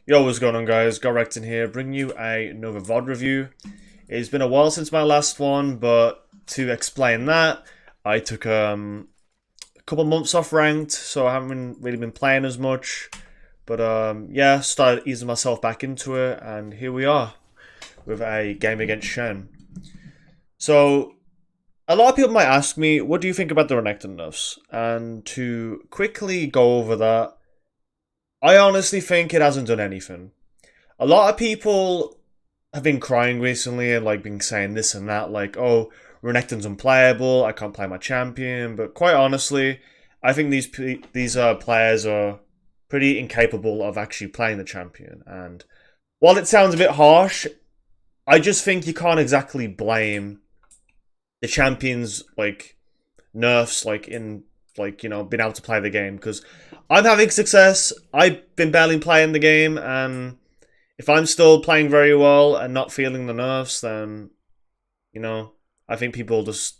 Yo, what's going on, guys? Godrekton here, bringing you another VOD review. It's been a while since my last one, but to explain that, I took a couple months off ranked, so I haven't really been playing as much. But yeah, started easing myself back into it, and here we are with a game against Shen. So, a lot of people might ask me, what do you think about the Renekton nerfs? And to quickly go over that, I honestly think it hasn't done anything. A lot of people have been crying recently and like been saying this and that, like, oh, Renekton's unplayable, I can't play my champion. But quite honestly, I think these players are pretty incapable of actually playing the champion. And while it sounds a bit harsh, I just think you can't exactly blame the champion's like nerfs, like in like, you know, being able to play the game, because I'm having success. I've been barely playing the game, and if I'm still playing very well and not feeling the nerfs, then, you know, I think people just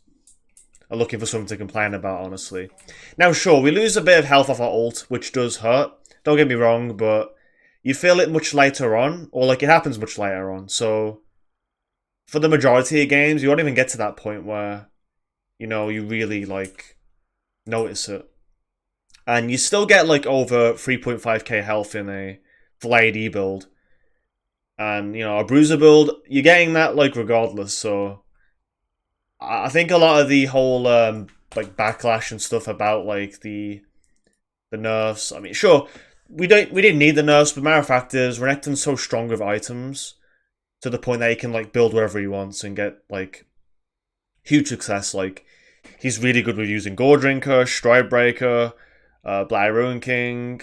are looking for something to complain about, honestly. Now, sure, we lose a bit of health off our ult, which does hurt. Don't get me wrong, but you feel it much later on, or like it happens much later on. So for the majority of games, you won't even get to that point where, you know, you really like notice it. And you still get like over 3.5k health in a full AD build. And, you know, a bruiser build, you're getting that like regardless. So I think a lot of the whole like backlash and stuff about like the nerfs. I mean, sure, we didn't need the nerfs, but matter of fact is Renekton's so strong with items to the point that he can like build wherever he wants and get like huge success. Like, he's really good with using Godrekton, Stridebreaker, Black Ruin King,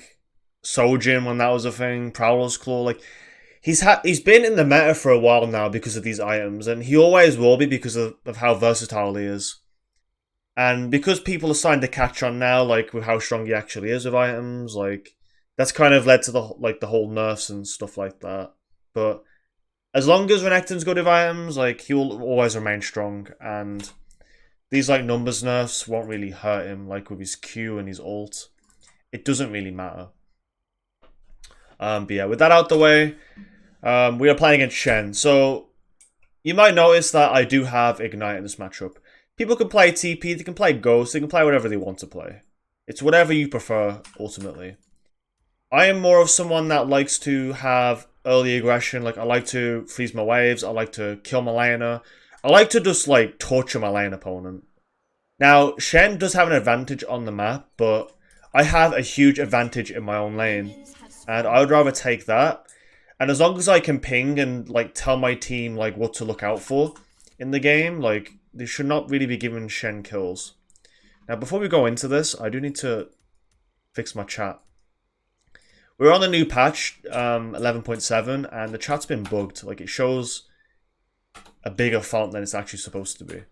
Sojin when that was a thing, Prowler's Claw. Like, he's been in the meta for a while now because of these items, and he always will be because of how versatile he is. And because people are starting to catch on now, like with how strong he actually is with items, like that's kind of led to the whole nerfs and stuff like that. But as long as Renekton's good with items, like he will always remain strong, and these like numbers nerfs won't really hurt him, like with his Q and his ult. It doesn't really matter. But yeah, with that out the way, we are playing against Shen. So you might notice that I do have Ignite in this matchup. People can play TP, they can play Ghost, they can play whatever they want to play. It's whatever you prefer, ultimately. I am more of someone that likes to have early aggression. Like, I like to freeze my waves, I like to kill my laner. I like to just, like, torture my lane opponent. Now, Shen does have an advantage on the map, but I have a huge advantage in my own lane. And I would rather take that. And as long as I can ping and, like, tell my team, like, what to look out for in the game, like, they should not really be giving Shen kills. Now, before we go into this, I do need to fix my chat. We're on the new patch, 11.7, and the chat's been bugged. Like, it shows a bigger font than it's actually supposed to be.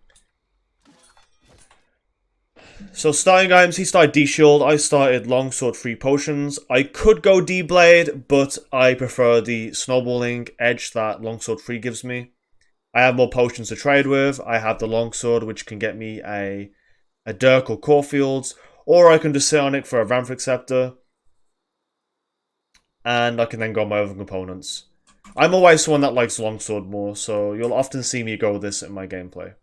So starting items, he started D-Shield, I started Longsword 3 potions. I could go D-Blade, but I prefer the snowballing edge that Longsword 3 gives me. I have more potions to trade with. I have the Longsword, which can get me a Dirk or Caulfields, or I can just sit on it for a Ramfric Scepter, and I can then go on my other components. I'm always someone that likes Longsword more, so you'll often see me go this in my gameplay.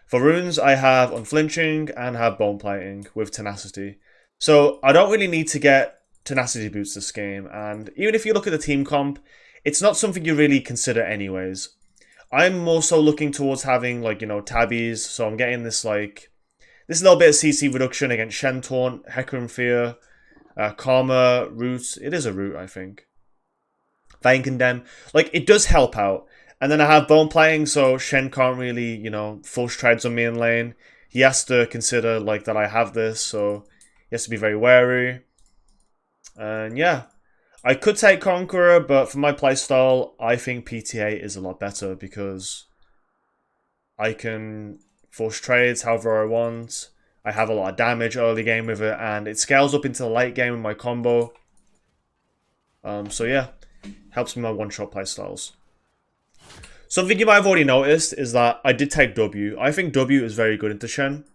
For runes, I have Unflinching and have Bone Plating with Tenacity. So I don't really need to get Tenacity boots this game, and even if you look at the team comp, it's not something you really consider anyways. I'm more so looking towards having, like, you know, tabbies, so I'm getting this, like, this little bit of CC reduction against Shen Taunt, Hecarim Fear, Karma, Root. It is a Root, I think. Vine Condemn. Like, it does help out. And then I have Bone Plating, so Shen can't really, you know, force trades on me in lane. He has to consider, like, that I have this, so he has to be very wary. And yeah, I could take Conqueror, but for my playstyle, I think PTA is a lot better because I can force trades however I want. I have a lot of damage early game with it, and it scales up into the late game with my combo. So yeah, helps me my one-shot playstyles. Something you might have already noticed is that I did take W. I think W is very good into Shen.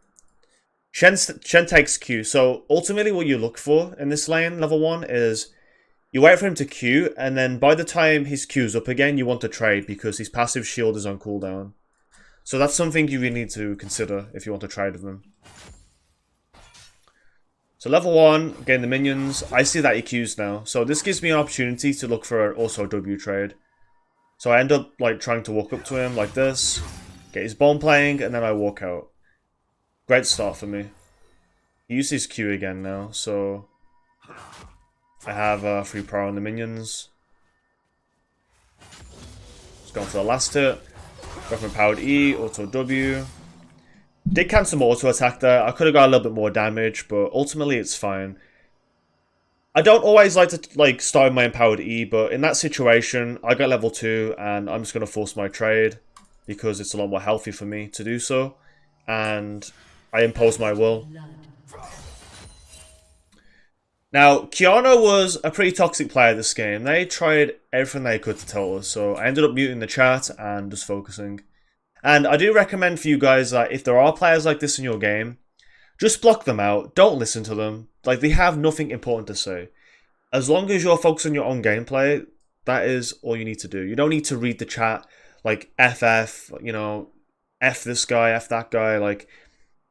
Shen takes Q, so ultimately what you look for in this lane, level 1, is You wait for him to Q, and then by the time his Q's up again, you want to trade because his passive shield is on cooldown. So that's something you really need to consider if you want to trade with him. So level 1, getting the minions. I see that he Q's now. So this gives me an opportunity to look for also a W trade. So I end up like trying to walk up to him like this, get his bone playing, and then I walk out. Great start for me. He used his Q again now, so I have free power on the minions. Just going for the last hit. Go for powered E, auto W. Did cancel my auto attack there. I could have got a little bit more damage, but ultimately it's fine. I don't always like to start my empowered E, but in that situation, I got level 2 and I'm just going to force my trade because it's a lot more healthy for me to do so. And I impose my will. Now, Kiana was a pretty toxic player this game. They tried everything they could to tell us, so I ended up muting the chat and just focusing. And I do recommend for you guys that if there are players like this in your game, just block them out. Don't listen to them. Like, they have nothing important to say. As long as you're focused on your own gameplay, that is all you need to do. You don't need to read the chat, like, FF, you know, F this guy, F that guy. Like,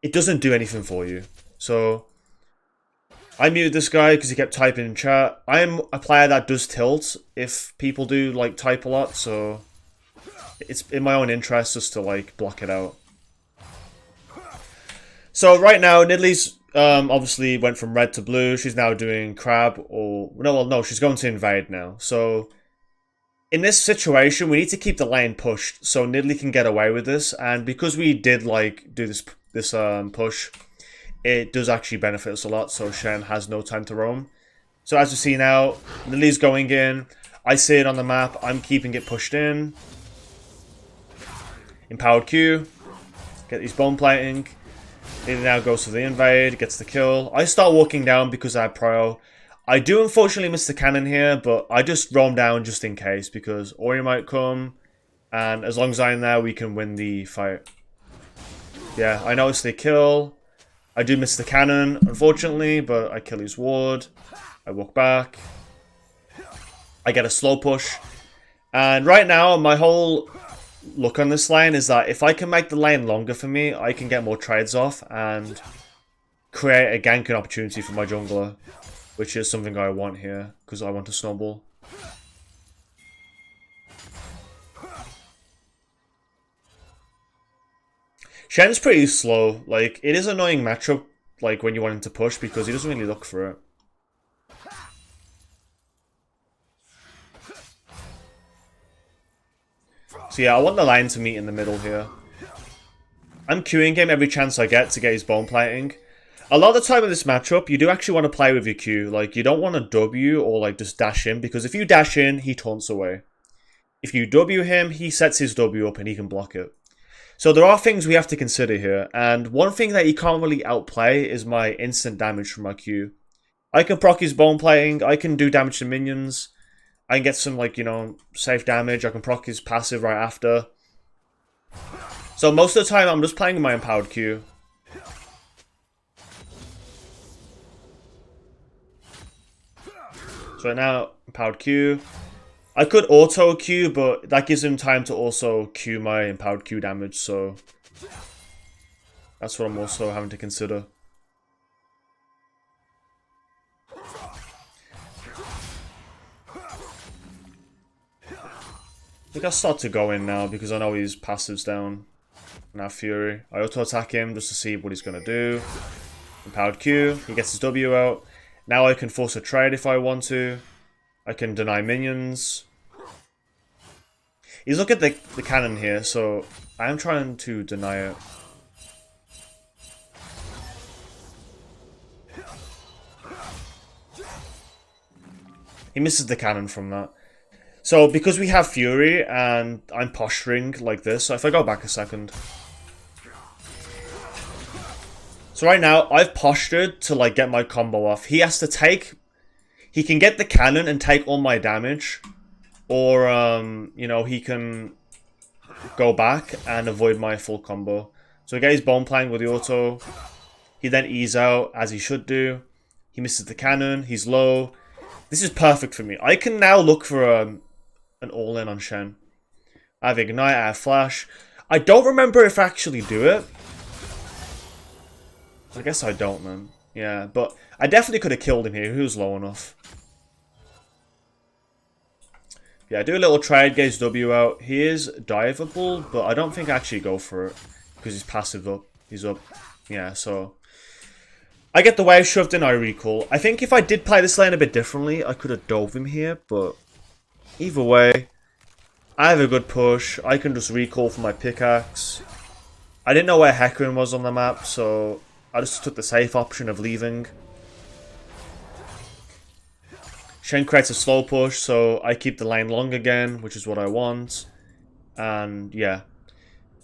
it doesn't do anything for you. So I muted this guy because he kept typing in chat. I am a player that does tilt if people do, like, type a lot, so it's in my own interest just to, like, block it out. So right now, Nidlee's obviously went from red to blue. She's now doing crab or... No, she's going to invade now. So in this situation, we need to keep the lane pushed so Nidlee can get away with this. And because we did, like, do this push, it does actually benefit us a lot. So Shen has no time to roam. So as you see now, Nidlee's going in. I see it on the map. I'm keeping it pushed in. Empowered Q. Get these bone plating. It now goes for the invade, gets the kill. I start walking down because I have prio. I do unfortunately miss the cannon here, but I just roam down just in case because Ori might come. And as long as I'm there, we can win the fight. Yeah, I noticed the kill. I do miss the cannon, unfortunately, but I kill his ward. I walk back. I get a slow push. And right now, my whole look on this lane is that if I can make the lane longer for me, I can get more trades off and create a ganking opportunity for my jungler, which is something I want here because I want to snowball. Shen's pretty slow. Like, it is an annoying matchup, like, when you want him to push because he doesn't really look for it. So yeah, I want the line to meet in the middle here. I'm queuing him every chance I get to get his bone plating. A lot of the time in this matchup, you do actually want to play with your Q. Like, you don't want to W or, like, just dash in, because if you dash in, he taunts away. If you W him, he sets his W up and he can block it. So there are things we have to consider here, and one thing that he can't really outplay is my instant damage from my Q. I can proc his bone plating, I can do damage to minions, I can get some, like, you know, safe damage. I can proc his passive right after. So most of the time, I'm just playing my empowered Q. So right now, empowered Q. I could auto Q, but that gives him time to also Q my empowered Q damage. So that's what I'm also having to consider. I think I'll start to go in now because I know his passive's down. Now Fury. I auto-attack him just to see what he's going to do. Empowered Q. He gets his W out. Now I can force a trade if I want to. I can deny minions. He's looking at the cannon here, so I am trying to deny it. He misses the cannon from that. So, because we have Fury, and I'm posturing like this, so if I go back a second. So right now, I've postured to, like, get my combo off. He has to take... He can get the cannon and take all my damage. Or, you know, he can go back and avoid my full combo. So he gets his bone playing with the auto. He then E's out, as he should do. He misses the cannon, he's low. This is perfect for me. I can now look for an all-in on Shen. I have Ignite, I have Flash. I don't remember if I actually do it. I guess I don't, man. Yeah, but I definitely could have killed him here. He was low enough. Yeah, do a little trade, gauge W out. He is diveable, but I don't think I actually go for it. Because he's passive up. He's up. Yeah, so... I get the wave shoved in, I recall. I think if I did play this lane a bit differently, I could have dove him here, but... Either way, I have a good push. I can just recall for my pickaxe. I didn't know where Hecarim was on the map, so... I just took the safe option of leaving. Shen creates a slow push, so I keep the lane long again, which is what I want. And yeah,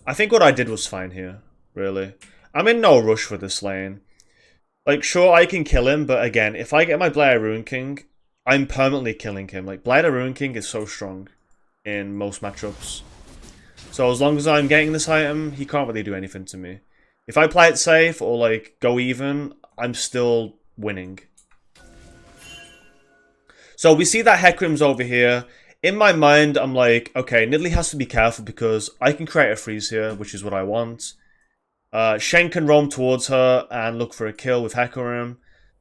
I think what I did was fine here, really. I'm in no rush for this lane. Like, sure, I can kill him, but again, if I get my Blade Rune King, I'm permanently killing him. Like, Blade Rune King is so strong in most matchups. So as long as I'm getting this item, he can't really do anything to me. If I play it safe or, like, go even, I'm still winning. So we see that Hecarim's over here. In my mind, I'm like, okay, Nidalee has to be careful because I can create a freeze here, which is what I want. Shen can roam towards her and look for a kill with Hecarim.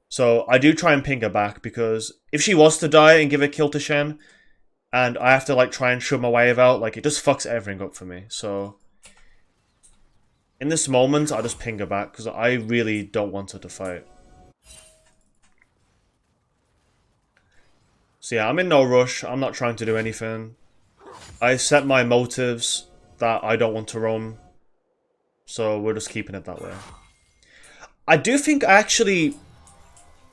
So I do try and ping her back because if she was to die and give a kill to Shen, and I have to like try and shove my wave out, like it just fucks everything up for me. So in this moment, I just ping her back because I really don't want her to fight. So yeah, I'm in no rush. I'm not trying to do anything. I set my motives that I don't want to roam. So we're just keeping it that way. I do think I actually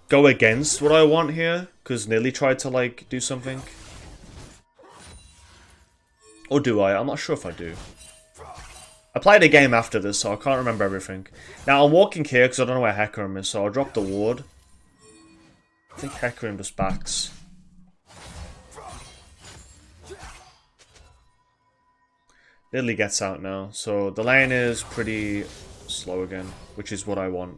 go against what I want here. Because Nidalee tried to like do something. Or do I? I'm not sure if I do. I played a game after this, so I can't remember everything. Now I'm walking here because I don't know where Hecarim is. So I'll drop the ward. I think Hecarim just backs. Nidalee gets out now, so the lane is pretty slow again, which is what I want.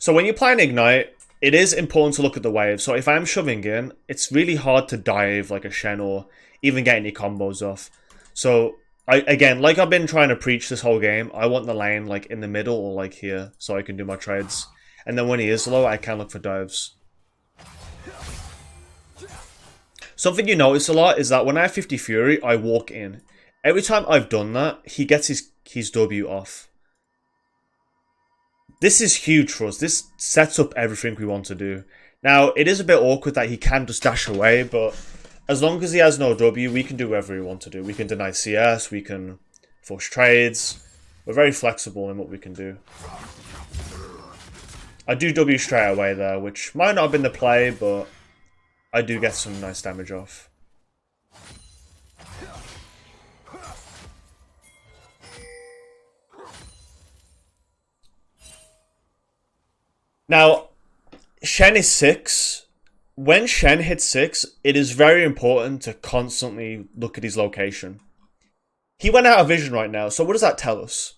So when you play an Ignite, it is important to look at the wave. So if I'm shoving in, it's really hard to dive like a Shen or even get any combos off. So, again, like I've been trying to preach this whole game, I want the lane like in the middle or like here so I can do my trades. And then when he is low, I can look for dives. Something you notice a lot is that when I have 50 Fury, I walk in. Every time I've done that, he gets his W off. This is huge for us. This sets up everything we want to do. Now, it is a bit awkward that he can just dash away, but as long as he has no W, we can do whatever we want to do. We can deny CS, we can force trades. We're very flexible in what we can do. I do W straight away there, which might not have been the play, but I do get some nice damage off. Now, Shen is 6. When Shen hits 6, it is very important to constantly look at his location. He went out of vision right now, so what does that tell us?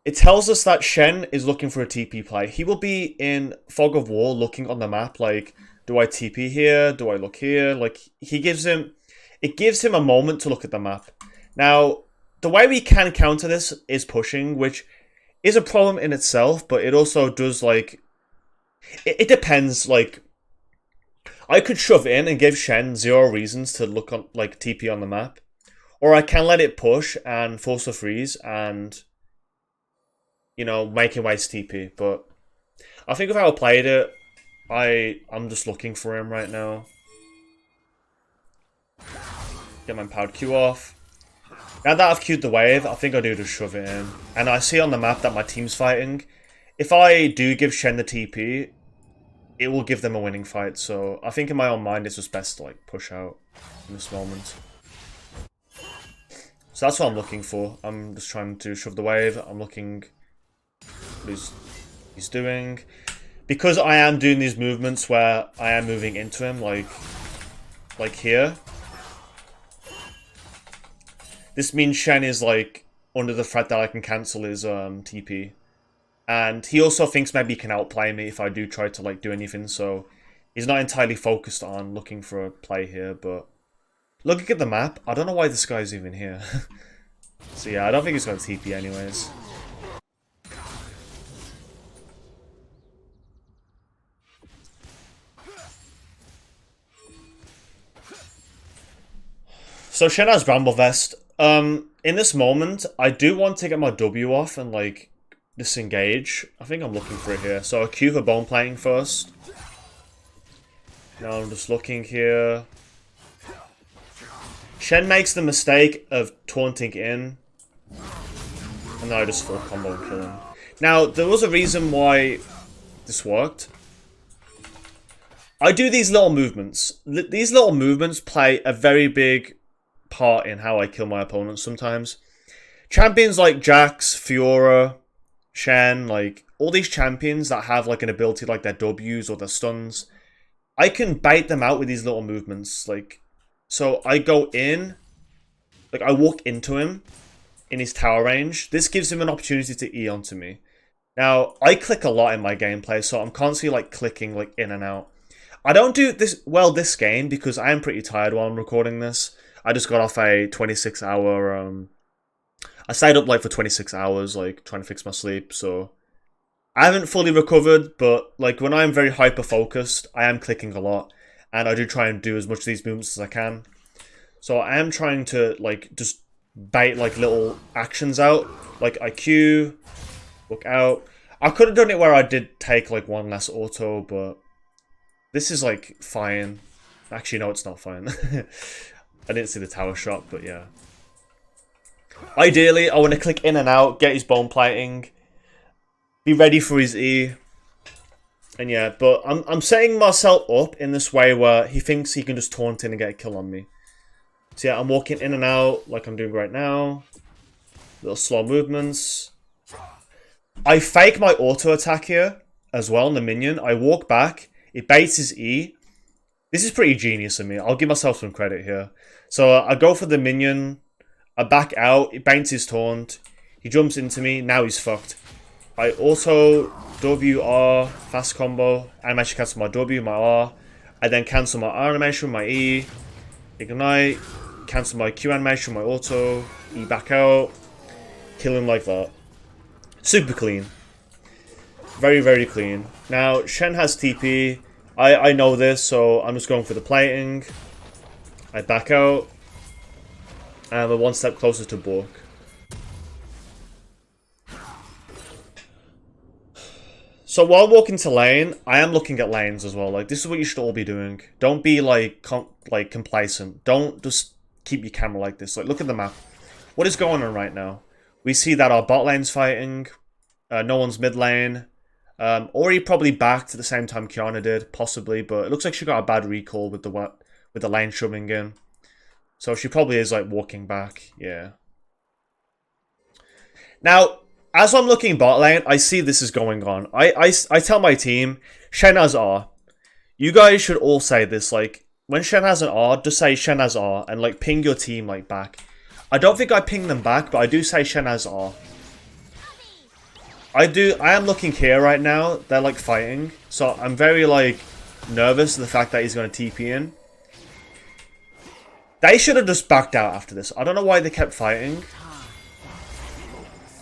It tells us that Shen is looking for a TP play. He will be in Fog of War looking on the map like, do I TP here? Do I look here? Like, it gives him a moment to look at the map. Now, the way we can counter this is pushing, which is a problem in itself, but it also does, like... It depends, like... I could shove in and give Shen 0 reasons to look on, like, TP on the map. Or I can let it push and force a freeze and, you know, make him waste TP. But I think if I played it, I'm just looking for him right now. Get my empowered Q off. Now that I've queued the wave, I think I do just shove it in. And I see on the map that my team's fighting. If I do give Shen the TP, it will give them a winning fight. So I think in my own mind, it's just best to like push out in this moment. So that's what I'm looking for. I'm just trying to shove the wave. I'm looking what he's doing. Because I am doing these movements where I am moving into him, like here. This means Shen is like under the threat that I can cancel his TP. And he also thinks maybe he can outplay me if I do try to like do anything, so he's not entirely focused on looking for a play here, but looking at the map, I don't know why this guy's even here. So yeah, I don't think he's going to TP anyways. So Shen has Bramble Vest. In this moment, I do want to get my W off and like disengage. I think I'm looking for it here. So I'll queue for bone plating first. Now I'm just looking here. Shen makes the mistake of taunting in. And then I just full combo and kill him. Now, there was a reason why this worked. I do these little movements. These little movements play a very big part in how I kill my opponents sometimes. Champions like Jax, Fiora, Shen, like all these champions that have like an ability like their W's or their stuns, I can bait them out with these little movements. Like, so I go in, like I walk into him in his tower range. This gives him an opportunity to E onto me. Now, I click a lot in my gameplay, so I'm constantly like clicking like in and out. I don't do this well this game because I am pretty tired while I'm recording this. I just got off a 26-hour, I stayed up like for 26 hours, like trying to fix my sleep, so I haven't fully recovered, but like when I'm very hyper-focused, I am clicking a lot, and I do try and do as much of these movements as I can. So I am trying to like just bait like little actions out, like I Q, look out. I could have done it where I did take like one less auto, but this is like fine. Actually, no, it's not fine. I didn't see the tower shot, but yeah. Ideally, I want to click in and out, get his bone plating, be ready for his E. And yeah, but I'm setting myself up in this way where he thinks he can just taunt in and get a kill on me. So yeah, I'm walking in and out like I'm doing right now. Little slow movements. I fake my auto attack here as well on the minion. I walk back, it baits his E. This is pretty genius of me. I'll give myself some credit here. So I go for the minion, I back out, it baits his taunt, he jumps into me, now he's fucked. I auto WR, fast combo, animation cancel my W, my R, I then cancel my R animation, my E, ignite, cancel my Q animation, my auto, E back out, kill him like that. Super clean. Very, very clean. Now, Shen has TP. I know this, so I'm just going for the plating. I back out. And we're one step closer to Bork. So while walking to lane, I am looking at lanes as well. Like, this is what you should all be doing. Don't be like complacent. Don't just keep your camera like this. Like, look at the map. What is going on right now? We see that our bot lane's fighting. No one's mid lane. Ori probably backed at the same time Kiana did, possibly, but it looks like she got a bad recall with the lane shoving in. So she probably is like walking back, yeah. Now, as I'm looking bot lane, I see this is going on. I tell my team, Shen has R. You guys should all say this, like, when Shen has an R, just say Shen has R, and like ping your team like back. I don't think I ping them back, but I do say Shen has R. I am looking here right now, they're like fighting, so I'm very like nervous of the fact that he's going to TP in. They should have just backed out after this. I don't know why they kept fighting.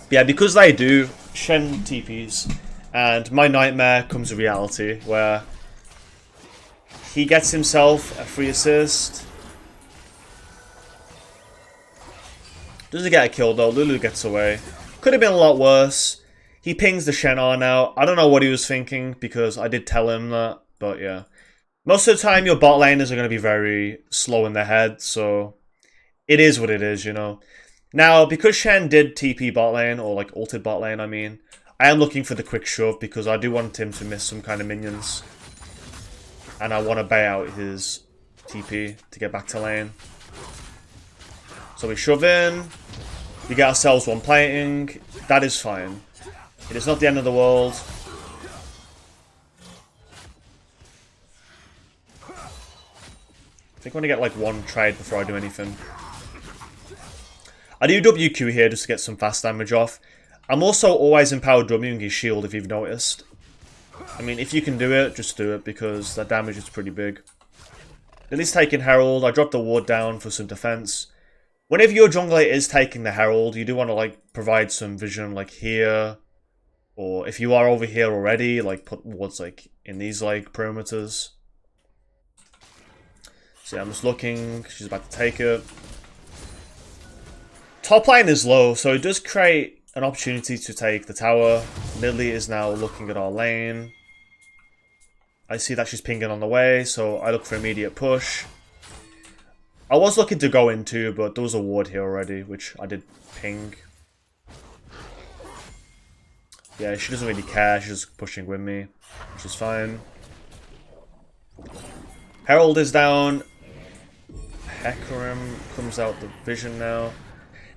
But yeah, because they do, Shen TPs, and my nightmare comes to reality, where he gets himself a free assist. Doesn't get a kill though, Lulu gets away. Could have been a lot worse. He pings the Shen R now. I don't know what he was thinking, because I did tell him that, but yeah. Most of the time, your bot laners are going to be very slow in their head, so it is what it is, you know. Now, because Shen did TP bot lane, or like ulted bot lane, I mean, I am looking for the quick shove, because I do want him to miss some kind of minions. And I want to bait out his TP to get back to lane. So we shove in, we get ourselves one plating, that is fine. It is not the end of the world. I think I'm going to get like one trade before I do anything. I do WQ here just to get some fast damage off. I'm also always in power Wing his shield if you've noticed. I mean, if you can do it, just do it because that damage is pretty big. At least taking Herald, I dropped the ward down for some defense. Whenever your jungler is taking the Herald, you do want to like provide some vision like here. Or if you are over here already, like put wards like in these like perimeters. So yeah, I'm just looking, she's about to take it. Top lane is low, so it does create an opportunity to take the tower. Nidalee is now looking at our lane. I see that she's pinging on the way, so I look for immediate push. I was looking to go into, but there was a ward here already, which I did ping. Yeah, she doesn't really care, she's just pushing with me, which is fine. Herald is down. Hecarim comes out the vision now.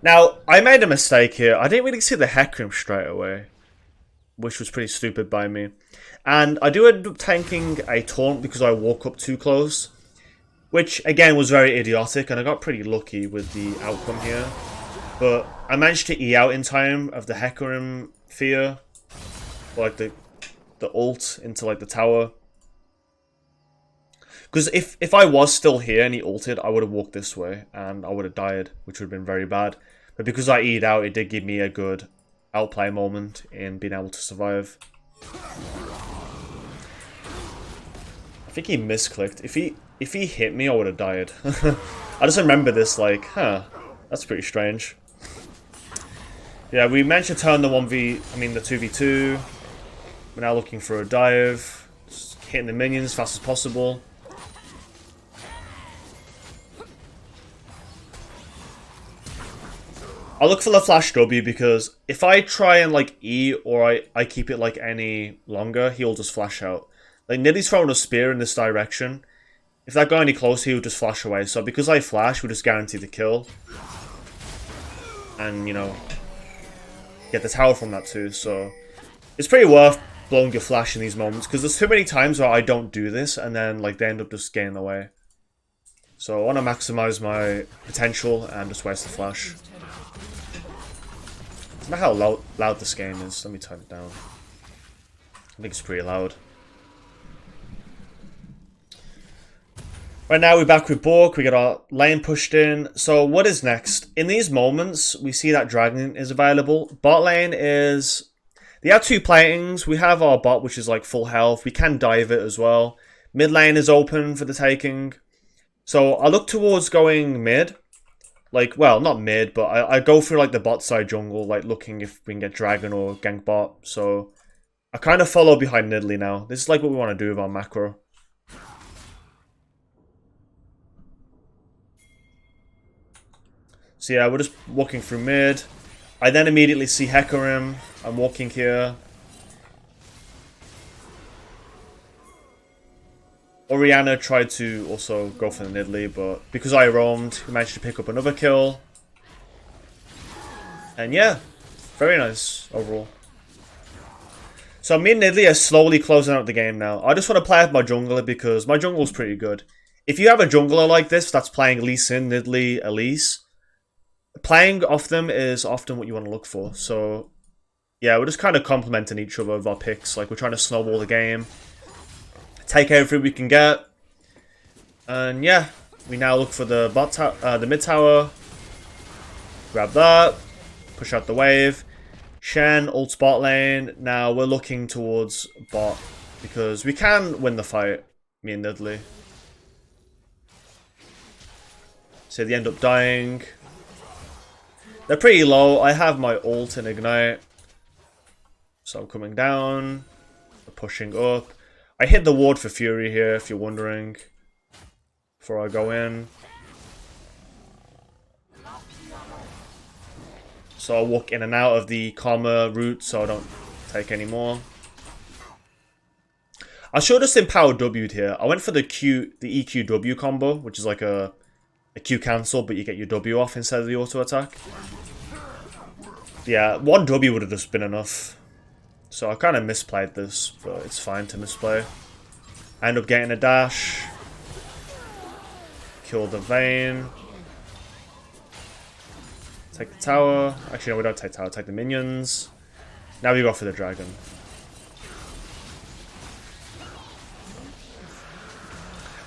Now, I made a mistake here. I didn't really see the Hecarim straight away, which was pretty stupid by me. And I do end up tanking a taunt because I walk up too close, which again was very idiotic, and I got pretty lucky with the outcome here. But I managed to E out in time of the Hecarim fear, or like the ult into like the tower. Because if I was still here and he ulted, I would have walked this way and I would have died, which would have been very bad. But because I E'd out, it did give me a good outplay moment in being able to survive. I think he misclicked. If he hit me, I would have died. I just remember this like, huh, that's pretty strange. Yeah, we managed to turn the 2v2. We're now looking for a dive. Just hitting the minions as fast as possible. I look for the flash W because if I try and like E or I keep it like any longer, he'll just flash out. Like Nidalee's throwing a spear in this direction. If that got any closer, he'll just flash away. So because I flash, we just guarantee the kill. And, you know, get the tower from that too. So it's pretty worth blowing your flash in these moments because there's too many times where I don't do this and then like they end up just getting away. So I want to maximize my potential and just waste the flash. I don't know how loud this game is. Let me turn it down. I think it's pretty loud. Right now we're back with Bork. We got our lane pushed in. So what is next? In these moments, we see that Dragon is available. Bot lane is... They have two platings. We have our bot, which is like full health. We can dive it as well. Mid lane is open for the taking. So I look towards going mid. Like, well, not mid, but I go through like the bot side jungle, like looking if we can get Dragon or gank bot. So I kind of follow behind Nidalee now. This is like what we want to do with our macro. So yeah, we're just walking through mid. I then immediately see Hecarim. I'm walking here. Orianna tried to also go for the Nidalee, but because I roamed, we managed to pick up another kill. And yeah, very nice overall. So me and Nidalee are slowly closing out the game now. I just want to play with my jungler because my jungle's pretty good. If you have a jungler like this that's playing Lee Sin, Nidalee, Elise, playing off them is often what you want to look for. So yeah, we're just kind of complementing each other with our picks. Like we're trying to snowball the game. Take everything we can get. And yeah, we now look for the the mid tower. Grab that. Push out the wave. Shen, ult bot lane. Now we're looking towards bot. Because we can win the fight. Me and Nidalee. So they end up dying. They're pretty low. I have my ult and ignite. So I'm coming down. We're pushing up. I hit the ward for Fury here, if you're wondering, before I go in. So I'll walk in and out of the Karma route so I don't take any more. I should have just empowered W'd here. I went for the EQW combo, which is like a Q cancel, but you get your W off instead of the auto attack. Yeah, one W would have just been enough. So I kind of misplayed this, but it's fine to misplay. I end up getting a dash. Kill the Vayne. Take the tower. Actually, no, we don't take tower, take the minions. Now we go for the dragon.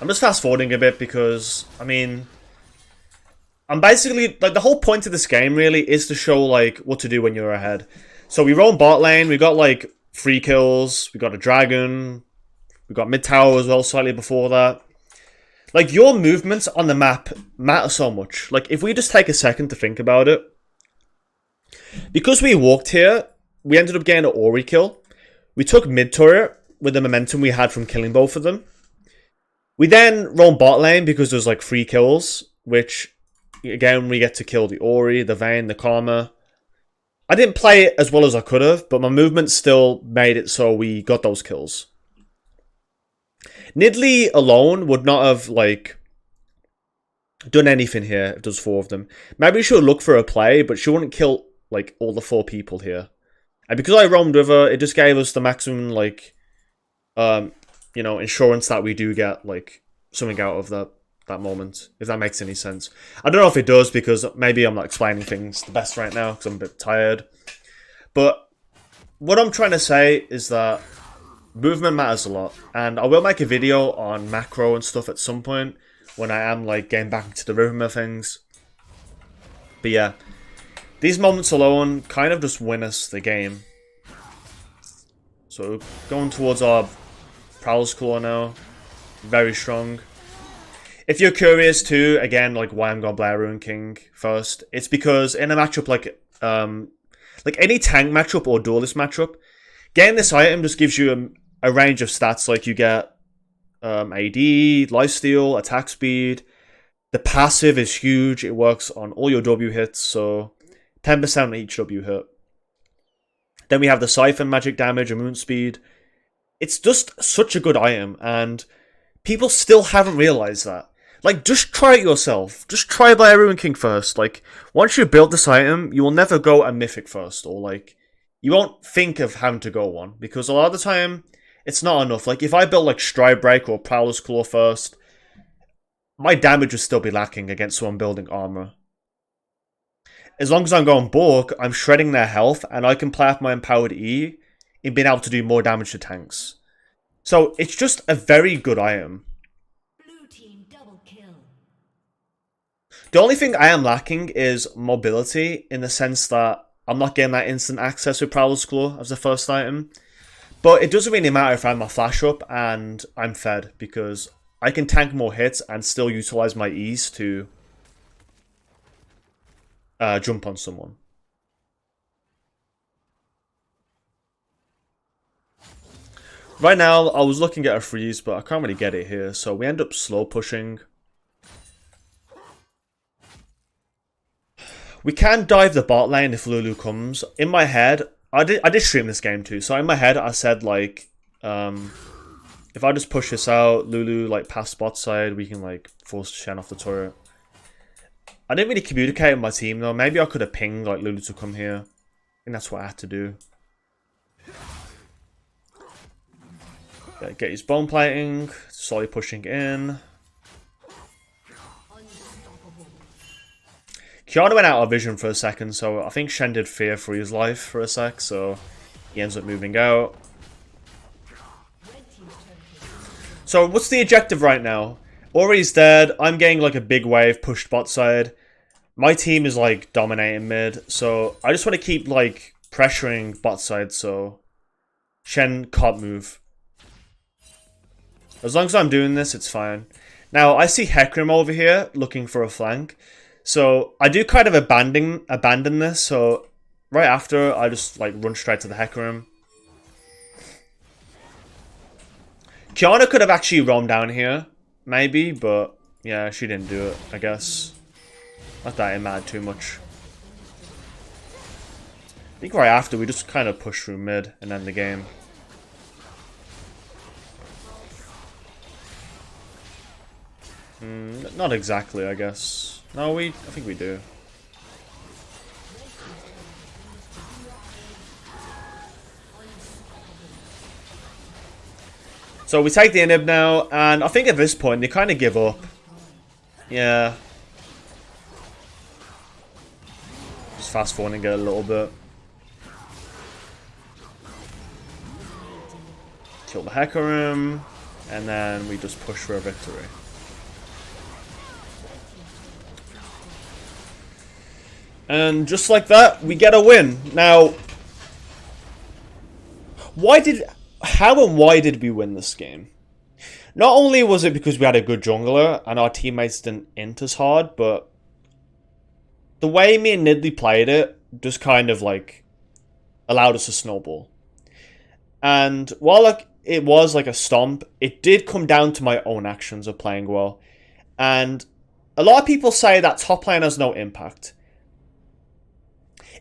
I'm just fast forwarding a bit because, I mean, I'm basically, like, the whole point of this game really is to show, like, what to do when you're ahead. So we roam bot lane, we got, like, 3 kills, we got a dragon, we got mid tower as well slightly before that. Like, your movements on the map matter so much. Like, if we just take a second to think about it, because we walked here, we ended up getting an Ori kill. We took mid turret with the momentum we had from killing both of them. We then roam bot lane because there's like 3 kills, which, again, we get to kill the Ori, the Vayne, the Karma. I didn't play it as well as I could have, but my movement still made it so we got those kills. Nidalee alone would not have, like, done anything here if there's 4 of them. Maybe she'll look for a play, but she wouldn't kill, like, all the 4 people here. And because I roamed with her, it just gave us the maximum, like, you know, insurance that we do get, like, something out of that moment, if that makes any sense. I don't know if it does, because maybe I'm not explaining things the best right now, because I'm a bit tired. But what I'm trying to say is that movement matters a lot, and I will make a video on macro and stuff at some point when I am, like, getting back into the rhythm of things. But yeah, these moments alone kind of just win us the game. So going towards our Prowler's Claw now, very strong. If you're curious too, again, like, why I'm going Blair Ruin King first, it's because in a matchup like any tank matchup or duelist matchup, getting this item just gives you a range of stats. Like, you get AD, lifesteal, attack speed. The passive is huge. It works on all your W hits, so 10% on each W hit. Then we have the Siphon magic damage and moon speed. It's just such a good item, and people still haven't realized that. Like, just try it yourself. Just try Blair Ruin King first. Like, once you build this item, you will never go a mythic first, or, like, you won't think of having to go one, because a lot of the time, it's not enough. Like, if I built, like, Stride Break or Prowler's Claw first, my damage would still be lacking against someone building armor. As long as I'm going Bork, I'm shredding their health, and I can play off my Empowered E in being able to do more damage to tanks. So, it's just a very good item. Blue team double kill. The only thing I am lacking is mobility, in the sense that I'm not getting that instant access with Prowler's Claw as the first item. But it doesn't really matter if I have my flash up and I'm fed, because I can tank more hits and still utilize my E's to jump on someone. Right now, I was looking at a freeze, but I can't really get it here, so we end up slow pushing. We can dive the bot lane if Lulu comes. In my head, I did stream this game too, so in my head I said, like, if I just push this out, Lulu, like, past bot side, we can, like, force Shen off the turret. I didn't really communicate with my team though. Maybe I could have pinged, like, Lulu to come here. I think that's what I had to do. Get his bone plating, slowly pushing in. Kiana went out of vision for a second, so I think Shen did fear for his life for a sec, so he ends up moving out. So what's the objective right now? Ori's dead, I'm getting, like, a big wave pushed bot side. My team is, like, dominating mid, so I just want to keep, like, pressuring bot side so Shen can't move. As long as I'm doing this, it's fine. Now, I see Hecarim over here looking for a flank. So, I do kind of abandon this. So, right after, I just, like, run straight to the Hecarim. Kiana could have actually roamed down here. Maybe, but yeah, she didn't do it, I guess. Not that it mattered too much. I think right after, we just kind of push through mid and end the game. Not exactly, I guess. No, I think we do. So we take the inhib now, and I think at this point they kind of give up. Yeah. Just fast forwarding it a little bit. kill the Hecarim, and then we just push for a victory. And just like that, we get a win. Now, how and why did we win this game? Not only was it because we had a good jungler and our teammates didn't int as hard, but the way me and Nidley played it just kind of like allowed us to snowball. And while like it was like a stomp, it did come down to my own actions of playing well. And a lot of people say that top lane has no impact.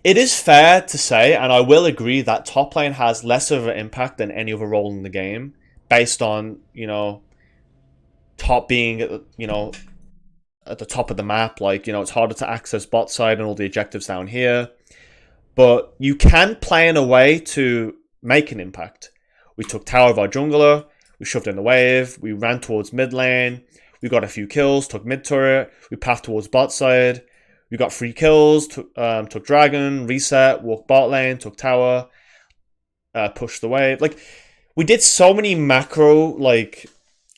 It is fair to say, and I will agree, that top lane has less of an impact than any other role in the game, based on, you know, top being, you know, at the top of the map. Like, you know, it's harder to access bot side and all the objectives down here. But you can play in a way to make an impact. We took tower of our jungler, we shoved in the wave, we ran towards mid lane, we got a few kills, took mid turret, we pathed towards bot side. We got 3 kills, took dragon, reset, walked bot lane, took tower, pushed the wave. Like, we did so many macro, like,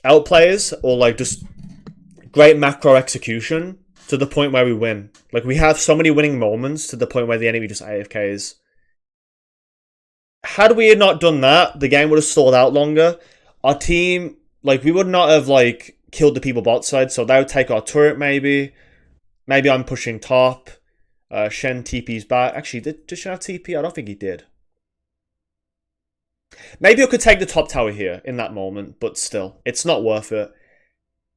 outplays, or, like, just great macro execution to the point where we win. Like, we have so many winning moments to the point where the enemy just AFKs. Had we not done that, the game would have stalled out longer. Our team, like, we would not have, like, killed the people bot side, so they would take our turret, maybe. Maybe I'm pushing top. Shen TP's back. Actually, did Shen have TP? I don't think he did. Maybe I could take the top tower here in that moment, but still, it's not worth it.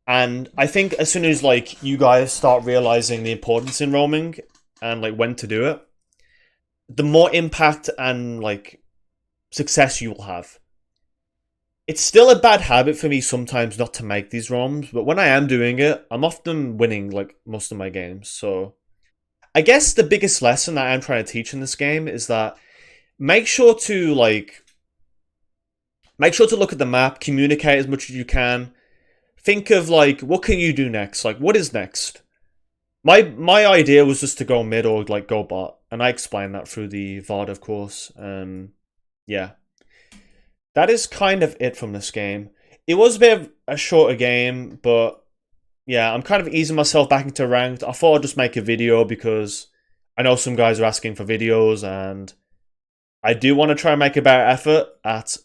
And I think as soon as like you guys start realizing the importance in roaming and like when to do it, the more impact and like success you will have. It's still a bad habit for me sometimes not to make these roams, but when I am doing it, I'm often winning like most of my games. So I guess the biggest lesson that I'm trying to teach in this game is that make sure to look at the map, communicate as much as you can. Think of like, what can you do next? Like, what is next? My idea was just to go mid or like go bot, and I explained that through the VOD, of course. Yeah. That is kind of it from this game. It was a bit of a shorter game, but yeah, I'm kind of easing myself back into ranked. I thought I'd just make a video because I know some guys are asking for videos, and I do want to try and make a better effort at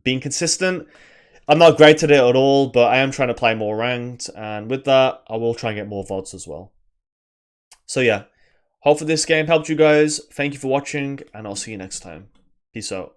being consistent. I'm not great at it at all, but I am trying to play more ranked, and with that, I will try and get more VODs as well. So yeah, hopefully this game helped you guys. Thank you for watching, and I'll see you next time. Peace out.